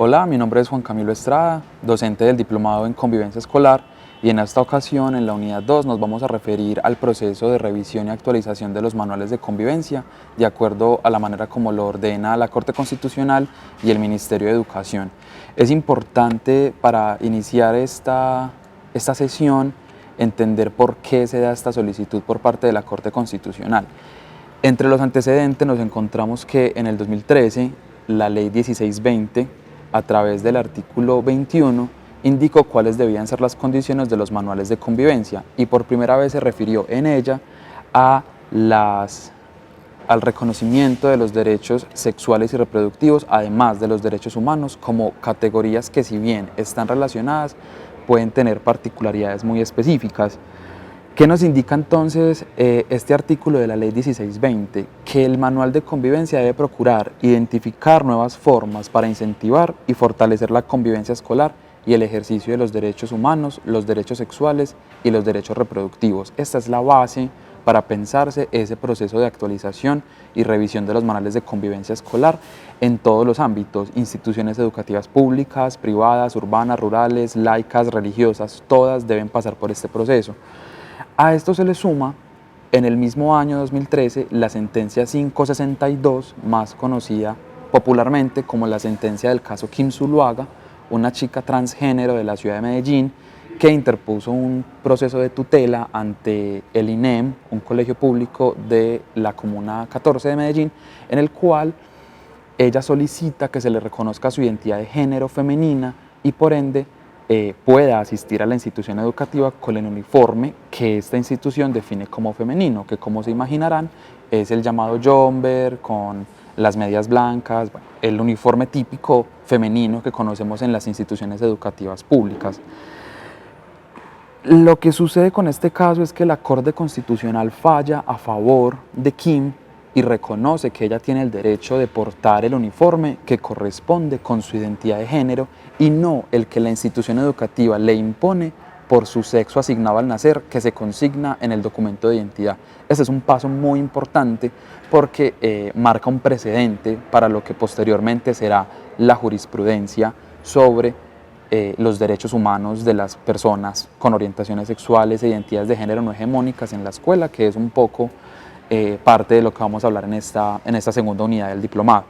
Hola, mi nombre es Juan Camilo Estrada, docente del Diplomado en Convivencia Escolar, y en esta ocasión, en la unidad 2, nos vamos a referir al proceso de revisión y actualización de los manuales de convivencia, de acuerdo a la manera como lo ordena la Corte Constitucional y el Ministerio de Educación. Es importante para iniciar esta sesión entender por qué se da esta solicitud por parte de la Corte Constitucional. Entre los antecedentes nos encontramos que en el 2013 la Ley 1620, a través del artículo 21, indicó cuáles debían ser las condiciones de los manuales de convivencia y por primera vez se refirió en ella al reconocimiento de los derechos sexuales y reproductivos, además de los derechos humanos, como categorías que, si bien están relacionadas, pueden tener particularidades muy específicas. ¿Qué nos indica entonces este artículo de la Ley 1620? Que el manual de convivencia debe procurar identificar nuevas formas para incentivar y fortalecer la convivencia escolar y el ejercicio de los derechos humanos, los derechos sexuales y los derechos reproductivos. Esta es la base para pensarse ese proceso de actualización y revisión de los manuales de convivencia escolar en todos los ámbitos: instituciones educativas públicas, privadas, urbanas, rurales, laicas, religiosas, todas deben pasar por este proceso. A esto se le suma, en el mismo año 2013, la sentencia 562, más conocida popularmente como la sentencia del caso Kim Zuluaga, una chica transgénero de la ciudad de Medellín que interpuso un proceso de tutela ante el INEM, un colegio público de la Comuna 14 de Medellín, en el cual ella solicita que se le reconozca su identidad de género femenina y por ende pueda asistir a la institución educativa con el uniforme que esta institución define como femenino, que, como se imaginarán, es el llamado jumper con las medias blancas, el uniforme típico femenino que conocemos en las instituciones educativas públicas. Lo que sucede con este caso es que la Corte Constitucional falla a favor de Kim y reconoce que ella tiene el derecho de portar el uniforme que corresponde con su identidad de género y no el que la institución educativa le impone por su sexo asignado al nacer, que se consigna en el documento de identidad. Este es un paso muy importante porque marca un precedente para lo que posteriormente será la jurisprudencia sobre los derechos humanos de las personas con orientaciones sexuales e identidades de género no hegemónicas en la escuela, que es un poco parte de lo que vamos a hablar en esta segunda unidad del diplomado.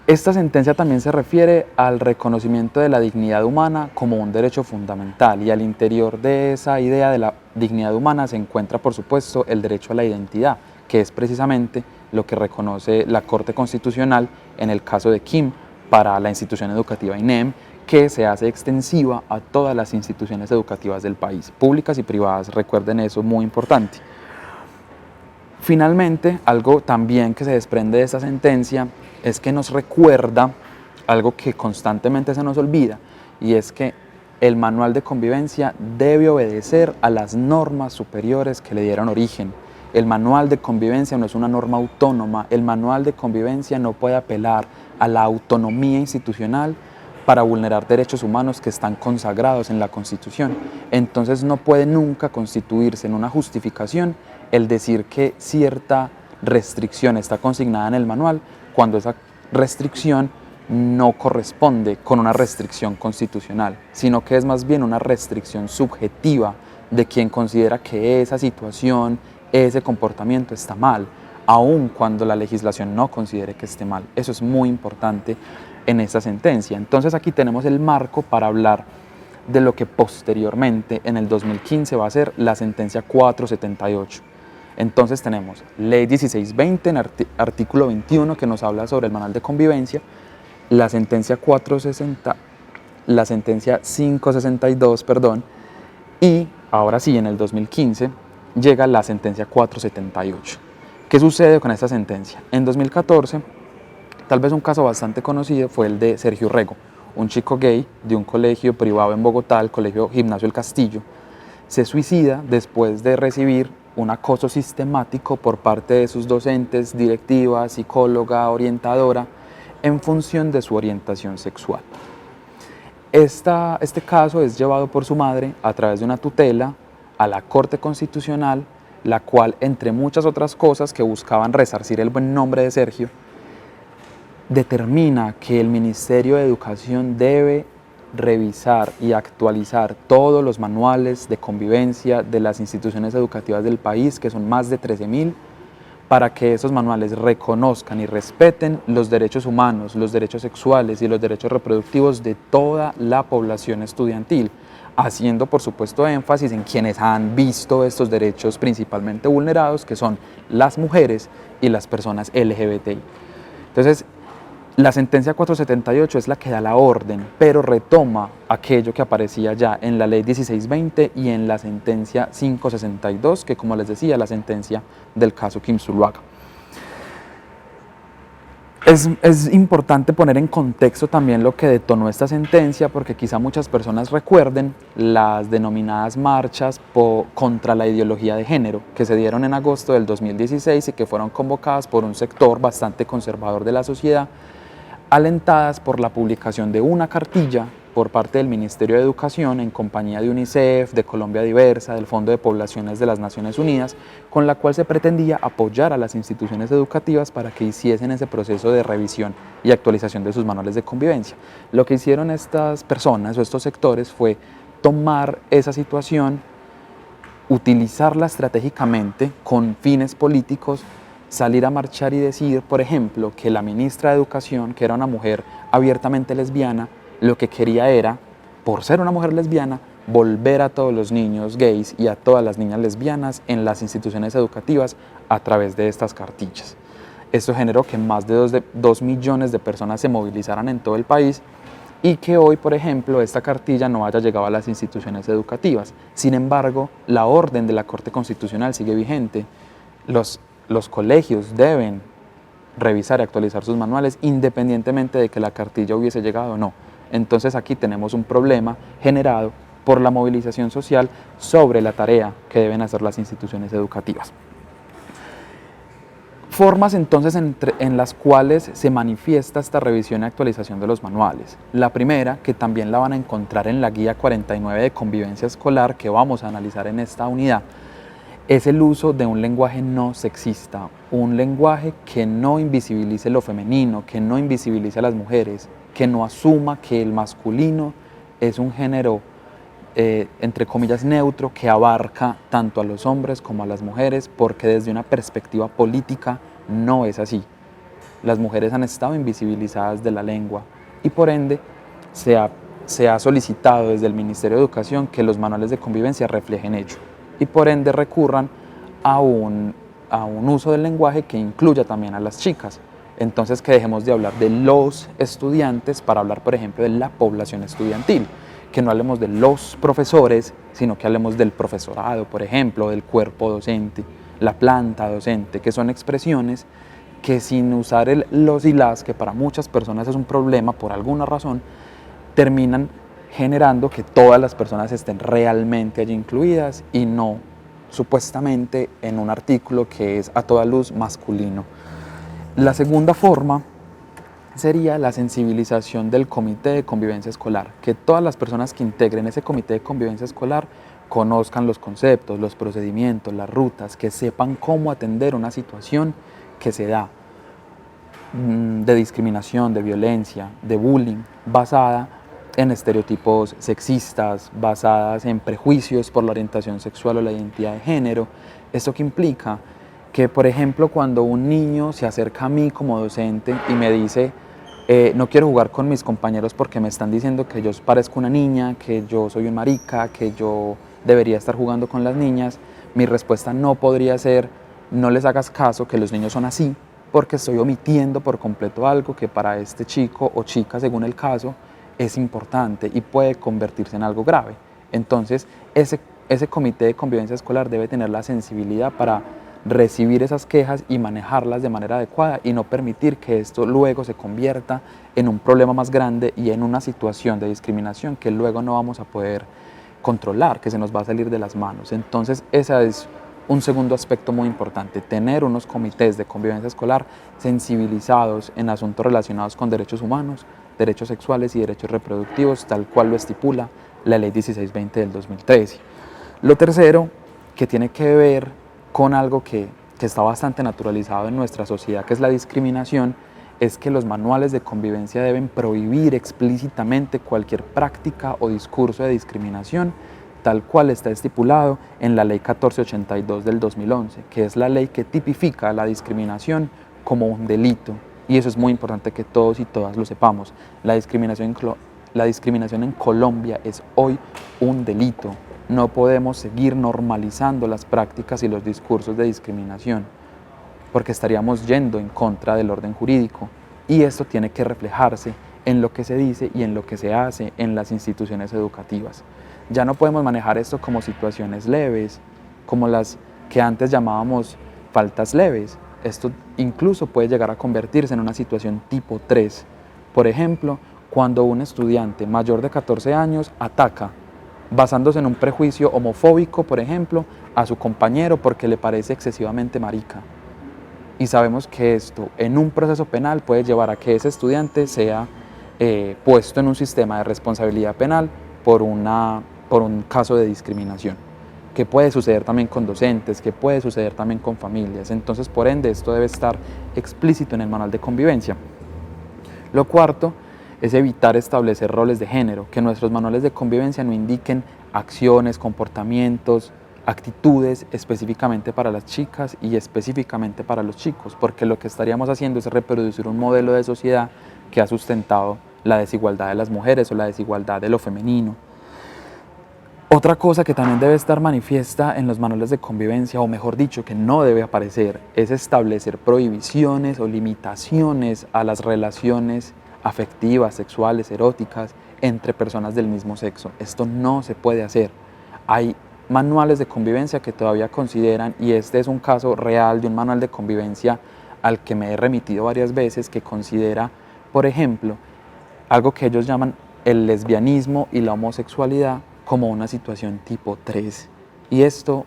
Esta sentencia también se refiere al reconocimiento de la dignidad humana como un derecho fundamental, y al interior de esa idea de la dignidad humana se encuentra, por supuesto, el derecho a la identidad, que es precisamente lo que reconoce la Corte Constitucional en el caso de Kim para la institución educativa INEM, que se hace extensiva a todas las instituciones educativas del país, públicas y privadas. Recuerden eso, muy importante. Finalmente, algo también que se desprende de esta sentencia es que nos recuerda algo que constantemente se nos olvida, y es que el manual de convivencia debe obedecer a las normas superiores que le dieron origen. El manual de convivencia no es una norma autónoma, el manual de convivencia no puede apelar a la autonomía institucional para vulnerar derechos humanos que están consagrados en la Constitución. Entonces no puede nunca constituirse en una justificación el decir que cierta restricción está consignada en el manual cuando esa restricción no corresponde con una restricción constitucional, sino que es más bien una restricción subjetiva de quien considera que esa situación, ese comportamiento está mal, aun cuando la legislación no considere que esté mal. Eso es muy importante en esta sentencia. Entonces aquí tenemos el marco para hablar de lo que posteriormente, en el 2015, va a ser la sentencia 478. Entonces tenemos Ley 1620 en artículo 21, que nos habla sobre el manual de convivencia, la sentencia 562, y ahora sí, en el 2015 llega la sentencia 478. ¿Qué sucede con esta sentencia? En 2014, tal vez un caso bastante conocido fue el de Sergio Rego, un chico gay de un colegio privado en Bogotá, el Colegio Gimnasio El Castillo. Se suicida después de recibir un acoso sistemático por parte de sus docentes, directiva, psicóloga, orientadora, en función de su orientación sexual. Este caso es llevado por su madre a través de una tutela a la Corte Constitucional, la cual, entre muchas otras cosas que buscaban resarcir el buen nombre de Sergio, determina que el Ministerio de Educación debe revisar y actualizar todos los manuales de convivencia de las instituciones educativas del país, que son más de 13.000, para que esos manuales reconozcan y respeten los derechos humanos, los derechos sexuales y los derechos reproductivos de toda la población estudiantil, haciendo por supuesto énfasis en quienes han visto estos derechos principalmente vulnerados, que son las mujeres y las personas LGBTI. Entonces, la sentencia 478 es la que da la orden, pero retoma aquello que aparecía ya en la ley 1620 y en la sentencia 562, que como les decía, la sentencia del caso Kim Zuluaga. Es importante poner en contexto también lo que detonó esta sentencia, porque quizá muchas personas recuerden las denominadas marchas contra la ideología de género que se dieron en agosto del 2016 y que fueron convocadas por un sector bastante conservador de la sociedad, alentadas por la publicación de una cartilla por parte del Ministerio de Educación en compañía de UNICEF, de Colombia Diversa, del Fondo de Poblaciones de las Naciones Unidas, con la cual se pretendía apoyar a las instituciones educativas para que hiciesen ese proceso de revisión y actualización de sus manuales de convivencia. Lo que hicieron estas personas o estos sectores fue tomar esa situación, utilizarla estratégicamente con fines políticos, salir a marchar y decir, por ejemplo, que la ministra de Educación, que era una mujer abiertamente lesbiana, lo que quería era, por ser una mujer lesbiana, volver a todos los niños gays y a todas las niñas lesbianas en las instituciones educativas a través de estas cartillas. Esto generó que más de 2 millones de personas se movilizaran en todo el país y que hoy, por ejemplo, esta cartilla no haya llegado a las instituciones educativas. Sin embargo, la orden de la Corte Constitucional sigue vigente. Los colegios deben revisar y actualizar sus manuales independientemente de que la cartilla hubiese llegado o no. Entonces aquí tenemos un problema generado por la movilización social sobre la tarea que deben hacer las instituciones educativas. Formas entonces en las cuales se manifiesta esta revisión y actualización de los manuales. La primera, que también la van a encontrar en la guía 49 de convivencia escolar que vamos a analizar en esta unidad, es el uso de un lenguaje no sexista, un lenguaje que no invisibilice lo femenino, que no invisibilice a las mujeres, que no asuma que el masculino es un género, entre comillas, neutro, que abarca tanto a los hombres como a las mujeres, porque desde una perspectiva política no es así. Las mujeres han estado invisibilizadas de la lengua y por ende se ha solicitado desde el Ministerio de Educación que los manuales de convivencia reflejen ello y por ende recurran a un uso del lenguaje que incluya también a las chicas. Entonces que dejemos de hablar de los estudiantes para hablar, por ejemplo, de la población estudiantil, que no hablemos de los profesores, sino que hablemos del profesorado, por ejemplo, del cuerpo docente, la planta docente, que son expresiones que sin usar el los y las, que para muchas personas es un problema por alguna razón, terminan generando que todas las personas estén realmente allí incluidas y no supuestamente en un artículo que es a toda luz masculino. La segunda forma sería la sensibilización del comité de convivencia escolar, que todas las personas que integren ese comité de convivencia escolar conozcan los conceptos, los procedimientos, las rutas, que sepan cómo atender una situación que se da de discriminación, de violencia, de bullying, basada en estereotipos sexistas, basadas en prejuicios por la orientación sexual o la identidad de género. ¿Esto qué implica? Que, por ejemplo, cuando un niño se acerca a mí como docente y me dice no quiero jugar con mis compañeros porque me están diciendo que yo parezco una niña, que yo soy un marica, que yo debería estar jugando con las niñas, mi respuesta no podría ser no les hagas caso, que los niños son así, porque estoy omitiendo por completo algo que para este chico o chica, según el caso, es importante y puede convertirse en algo grave. Entonces, ese comité de convivencia escolar debe tener la sensibilidad para recibir esas quejas y manejarlas de manera adecuada y no permitir que esto luego se convierta en un problema más grande y en una situación de discriminación que luego no vamos a poder controlar, que se nos va a salir de las manos. Entonces, ese es un segundo aspecto muy importante, tener unos comités de convivencia escolar sensibilizados en asuntos relacionados con derechos humanos, derechos sexuales y derechos reproductivos, tal cual lo estipula la Ley 1620 del 2013. Lo tercero, que tiene que ver con algo que está bastante naturalizado en nuestra sociedad, que es la discriminación, es que los manuales de convivencia deben prohibir explícitamente cualquier práctica o discurso de discriminación, tal cual está estipulado en la Ley 1482 del 2011, que es la ley que tipifica la discriminación como un delito. Y eso es muy importante que todos y todas lo sepamos. La discriminación en Colombia es hoy un delito. No podemos seguir normalizando las prácticas y los discursos de discriminación, porque estaríamos yendo en contra del orden jurídico. Y esto tiene que reflejarse en lo que se dice y en lo que se hace en las instituciones educativas. Ya no podemos manejar esto como situaciones leves, como las que antes llamábamos faltas leves. Esto incluso puede llegar a convertirse en una situación tipo 3. Por ejemplo, cuando un estudiante mayor de 14 años ataca, basándose en un prejuicio homofóbico, por ejemplo, a su compañero porque le parece excesivamente marica. Y sabemos que esto en un proceso penal puede llevar a que ese estudiante sea puesto en un sistema de responsabilidad penal por un caso de discriminación, que puede suceder también con docentes, que puede suceder también con familias. Entonces, por ende, esto debe estar explícito en el manual de convivencia. Lo cuarto es evitar establecer roles de género, que nuestros manuales de convivencia no indiquen acciones, comportamientos, actitudes específicamente para las chicas y específicamente para los chicos, porque lo que estaríamos haciendo es reproducir un modelo de sociedad que ha sustentado la desigualdad de las mujeres o la desigualdad de lo femenino. Otra cosa que también debe estar manifiesta en los manuales de convivencia, o mejor dicho, que no debe aparecer, es establecer prohibiciones o limitaciones a las relaciones afectivas, sexuales, eróticas entre personas del mismo sexo. Esto no se puede hacer. Hay manuales de convivencia que todavía consideran, y este es un caso real de un manual de convivencia al que me he remitido varias veces, que considera, por ejemplo, algo que ellos llaman el lesbianismo y la homosexualidad como una situación tipo 3. Y esto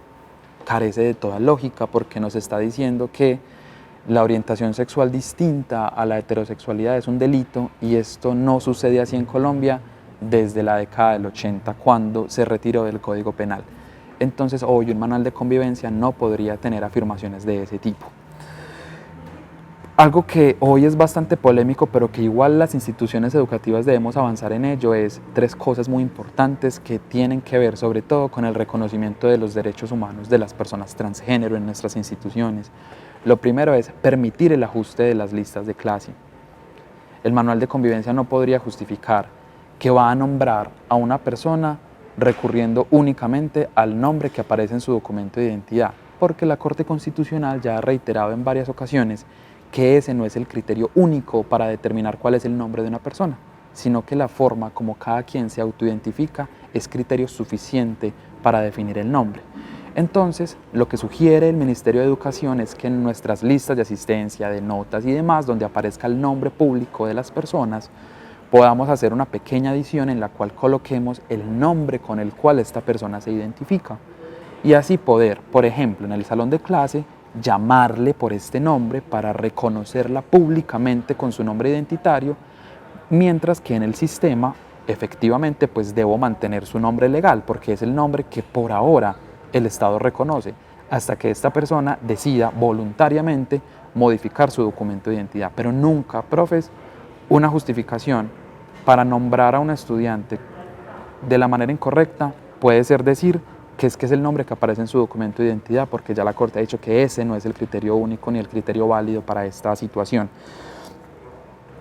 carece de toda lógica porque nos está diciendo que la orientación sexual distinta a la heterosexualidad es un delito, y esto no sucede así en Colombia desde la década del 80, cuando se retiró del Código Penal. Entonces, hoy un manual de convivencia no podría tener afirmaciones de ese tipo. Algo que hoy es bastante polémico, pero que igual las instituciones educativas debemos avanzar en ello, es 3 cosas muy importantes que tienen que ver sobre todo con el reconocimiento de los derechos humanos de las personas transgénero en nuestras instituciones. Lo primero es permitir el ajuste de las listas de clase. El manual de convivencia no podría justificar que va a nombrar a una persona recurriendo únicamente al nombre que aparece en su documento de identidad, porque la Corte Constitucional ya ha reiterado en varias ocasiones que ese no es el criterio único para determinar cuál es el nombre de una persona, sino que la forma como cada quien se autoidentifica es criterio suficiente para definir el nombre. Entonces, lo que sugiere el Ministerio de Educación es que en nuestras listas de asistencia, de notas y demás, donde aparezca el nombre público de las personas, podamos hacer una pequeña adición en la cual coloquemos el nombre con el cual esta persona se identifica. Y así poder, por ejemplo, en el salón de clase, llamarle por este nombre para reconocerla públicamente con su nombre identitario, mientras que en el sistema efectivamente pues debo mantener su nombre legal, porque es el nombre que por ahora el Estado reconoce, hasta que esta persona decida voluntariamente modificar su documento de identidad. Pero nunca, profes, una justificación para nombrar a un estudiante de la manera incorrecta puede ser decir que es el nombre que aparece en su documento de identidad, porque ya la Corte ha dicho que ese no es el criterio único ni el criterio válido para esta situación.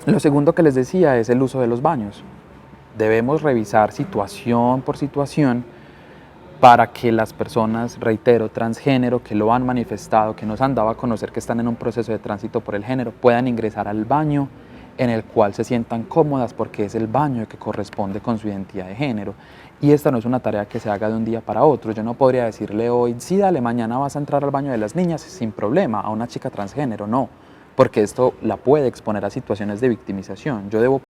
Lo segundo que les decía es el uso de los baños. Debemos revisar situación por situación para que las personas, reitero, transgénero, que lo han manifestado, que nos han dado a conocer que están en un proceso de tránsito por el género, puedan ingresar al baño en el cual se sientan cómodas, porque es el baño que corresponde con su identidad de género. Y esta no es una tarea que se haga de un día para otro. Yo no podría decirle hoy, sí, dale, mañana vas a entrar al baño de las niñas sin problema, a una chica transgénero, no, porque esto la puede exponer a situaciones de victimización. Yo debo